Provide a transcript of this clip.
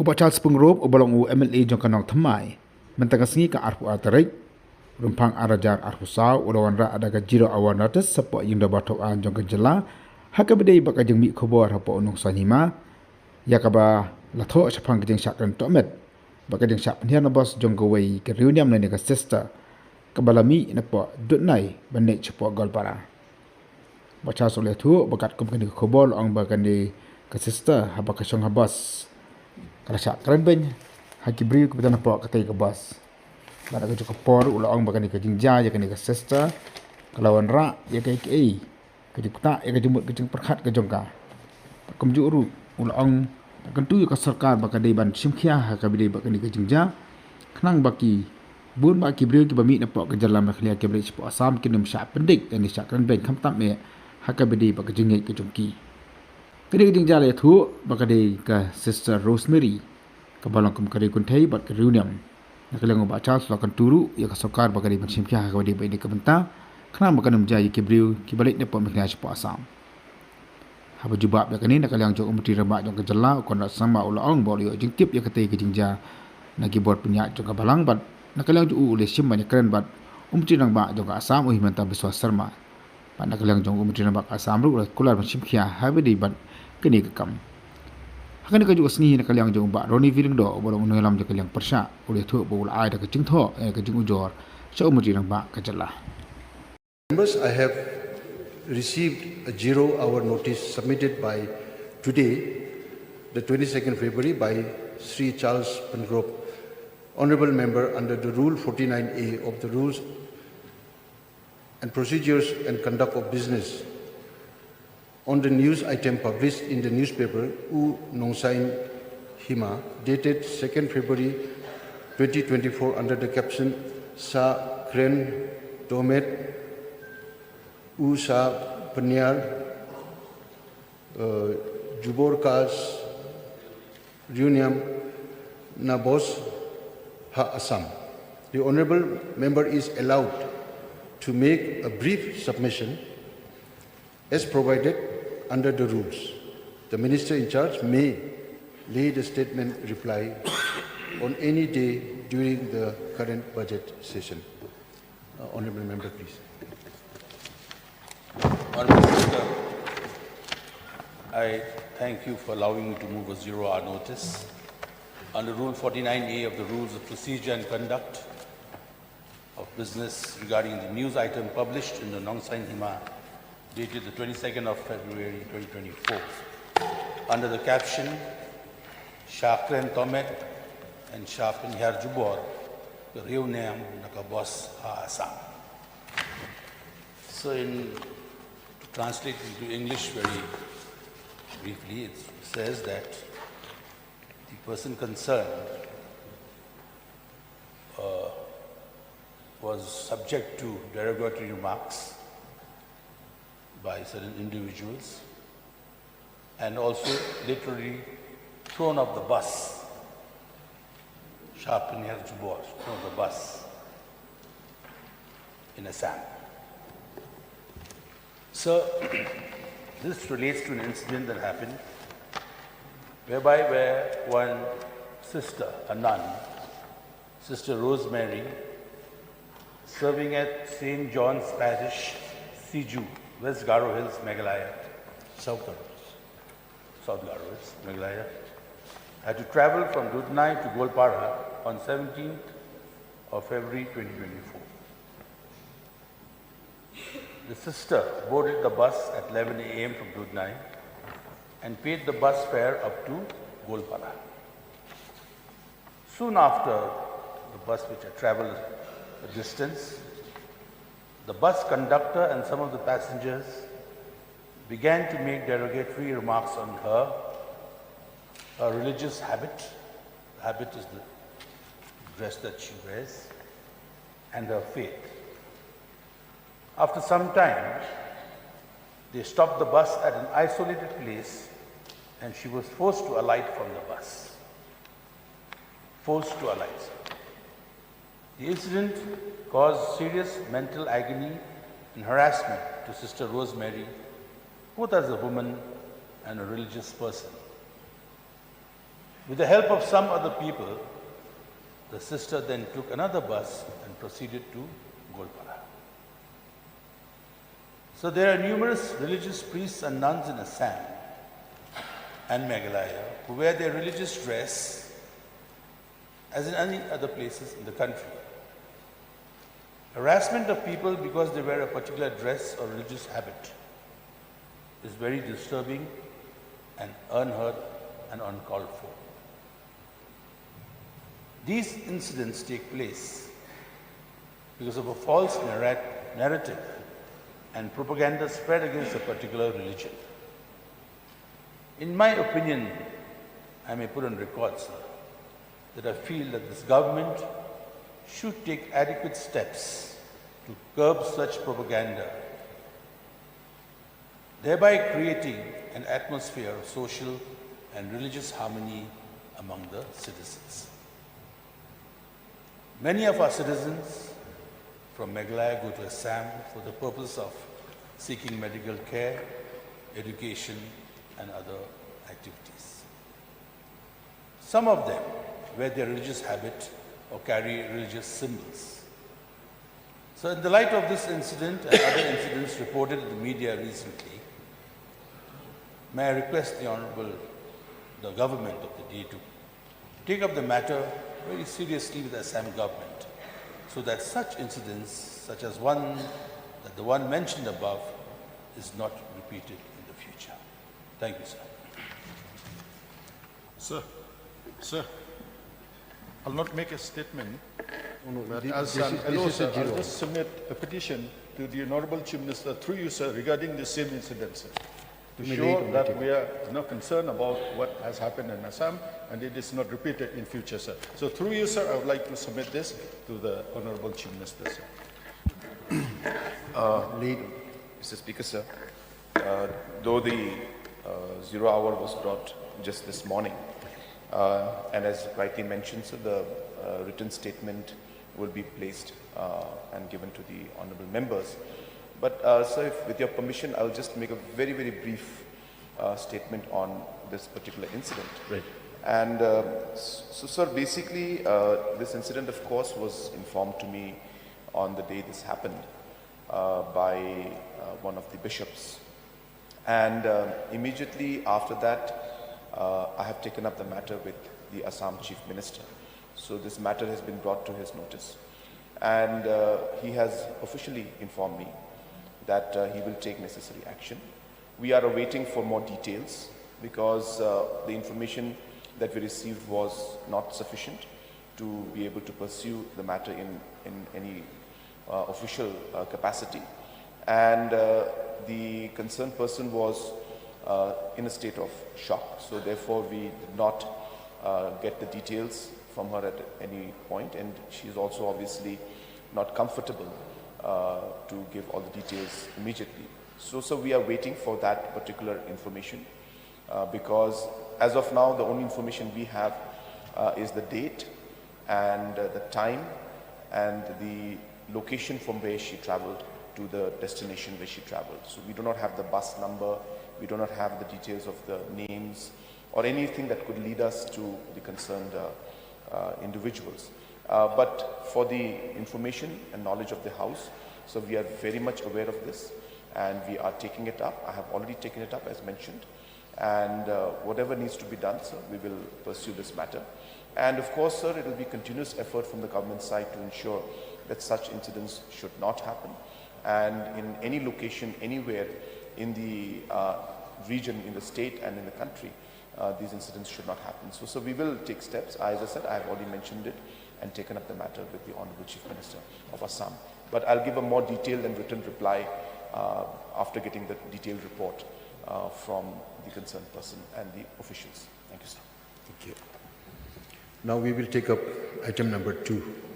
อุปชาสปงโรบอุบลงอูเอ็มเอลเอจงกันนองทำไมมันตั้งสิ่งกับอาร์ฟูอาร์ตริกรวมพังอาราจารอาร์ฟูสาวอุลวันระอดากจิโรอวานรัตสปอยิงดาบาทอานจงกันจลาฮักกับเดย์บักจังมีขบวนฮัปอนุสานิมายากบาละทอชพังจังชักกันตอเม็ดบักจังชักเฮียนบอสจงกวยกับริวเนียมในเนกเซสเตอร์กับบาลามีนับปอดุดไนบันเนชปอกอลปาราบัชาสุเลทัวบักกัดกุมกันดีขบวนองบักันดีกับเซสเตอร์ฮับบักชงฮับบอสกระชักKren Beiñ haki beri kepada nampak katai ke bas. Pada ke cukup por ulah orang bakal ke Jingshah ya ke sesta kelawan rak ya ke KI ke jukta ya ke jumut ke perkhat ke jongka. Kemjuru ulah orang akan tu ke sarkar bakal dei ban simkhia ka beri bakal ke Jingshah kenang baki bun baki beri ke bami nampak ke jalan makhlia ke beri sepo asam ke nem syak pendik dan syak Kren Beiñ kham tam me haka beri bakal jingai ke jongki. Kini ke Jingshah le thu bakal dei ke sister Rosemary kabalang kum kari kun thai bat reunion nakalang ba cha sulakan turu ya ka sarkar bagari bansim kya ka wadi baini ka benta khana makanam jai ke briu ki balik ne pom khna chpa asam haba jubab ya kani nakalang jong umti rama jong ka jalla kon na sama ulaong boli jing tip ya ka te ke Jingshah nagi bot punya jong ka balang bat nakalang ju ule sim banyak Kren bat umti nang ba jong ka asam oi manta biswas sarma bat nakalang jong umti nang ba asam ru kular bansim kya ha badi bat kini ka kam Hakan ka juga seni nak kaliang jong ba Roni viring do bolong unelam je kaliang persya oleh tu bol ai da ka jing tho ka jing ujor sa umri nang ba ka jalla. Members, I have received a 0-hour notice submitted by today, the 22nd February, by Sri Charles Pengrove, Honourable Member under the Rule 49A of the Rules and Procedures and Conduct of Business on the news item published in the newspaper U Nongsain Hima dated 2nd February 2024 under the caption Sa Kren Domet U Sa Penyar Juborkas Reunion Nabos Ha Assam. The Honourable Member is allowed to make a brief submission as provided under the rules. The Minister in charge may lay the statement reply on any day during the current budget session. Honourable Member, please. Honourable Speaker, I thank you for allowing me to move a 0-hour notice. Under Rule 49A of the Rules of Procedure and Conduct of Business regarding the news item published in the Nongsain Hima dated the 22nd of February 2024, under the caption, Shah Kren Tomet and Shah Penyar Jubor, the Reunion Nakabos Ha Assam. So to translate into English very briefly, it says that the person concerned was subject to derogatory remarks by certain individuals and also literally thrown off the bus, Shah Penyar Jubor, thrown off the bus in Assam. So this relates to an incident that happened where one sister, a nun, Sister Rosemary, serving at St. John's Parish, Siju, West Garo Hills, Meghalaya, South Garo Hills, Meghalaya, had to travel from Dudnai to Golpara on 17th of February 2024. The sister boarded the bus at 11 a.m. from Dudnai and paid the bus fare up to Golpara. Soon after the bus which had traveled a distance, the bus conductor and some of the passengers began to make derogatory remarks on her religious habit. The habit is the dress that she wears, and her faith. After some time, they stopped the bus at an isolated place and she was forced to alight from the bus. Forced to alight. The incident caused serious mental agony and harassment to Sister Rosemary, both as a woman and a religious person. With the help of some other people, the sister then took another bus and proceeded to Golpara. So there are numerous religious priests and nuns in Assam and Meghalaya who wear their religious dress as in any other places in the country. Harassment of people because they wear a particular dress or religious habit is very disturbing and unheard and uncalled for. These incidents take place because of a false narrative and propaganda spread against a particular religion. In my opinion, I may put on record, sir, that I feel that this government should take adequate steps to curb such propaganda, thereby creating an atmosphere of social and religious harmony among the citizens. Many of our citizens from Meghalaya go to Assam for the purpose of seeking medical care, education, and other activities. Some of them wear their religious habit or carry religious symbols. So in the light of this incident and other incidents reported in the media recently, may I request the government of the day to take up the matter very seriously with the Assam government so that such incidents, such as the one mentioned above, is not repeated in the future. Thank you, sir. Sir, I'll not make a statement, but This as is- an this LO, is a sir, I'll zero. just submit a petition to the Honorable Chief Minister through you, sir, regarding the same incident, sir, to May show later that meeting. we are concerned about what has happened in Assam and it is not repeated in future, sir. So through you, sir, I would like to submit this to the Honorable Chief Minister, sir. Later. Mr. Speaker, sir, though the 0 hour was brought just this morning, and as rightly mentioned, sir, the written statement will be placed and given to the honorable members. But, sir, if, with your permission, I'll just make a very, very brief statement on this particular incident. Right. And so, sir, basically, this incident, of course, was informed to me on the day this happened by one of the bishops. And immediately after that, I have taken up the matter with the Assam Chief Minister. So this matter has been brought to his notice. And he has officially informed me that he will take necessary action. We are awaiting for more details because the information that we received was not sufficient to be able to pursue the matter in any official capacity. And the concerned person was in a state of shock. So therefore we did not get the details from her at any point, and she is also obviously not comfortable to give all the details immediately. So we are waiting for that particular information because as of now the only information we have is the date and the time and the location from where she traveled to the destination where she traveled. So we do not have the bus number, we do not have the details of the names or anything that could lead us to the concerned individuals. But for the information and knowledge of the House, so we are very much aware of this and we are taking it up. I have already taken it up as mentioned, and whatever needs to be done, sir, we will pursue this matter. And of course, sir, it will be continuous effort from the government side to ensure that such incidents should not happen. And in any location, anywhere in the region, in the state and in the country, these incidents should not happen. So we will take steps. As I said, I have already mentioned it and taken up the matter with the Honorable Chief Minister of Assam. But I'll give a more detailed and written reply after getting the detailed report from the concerned person and the officials. Thank you, sir. Thank you. Now we will take up item number 2.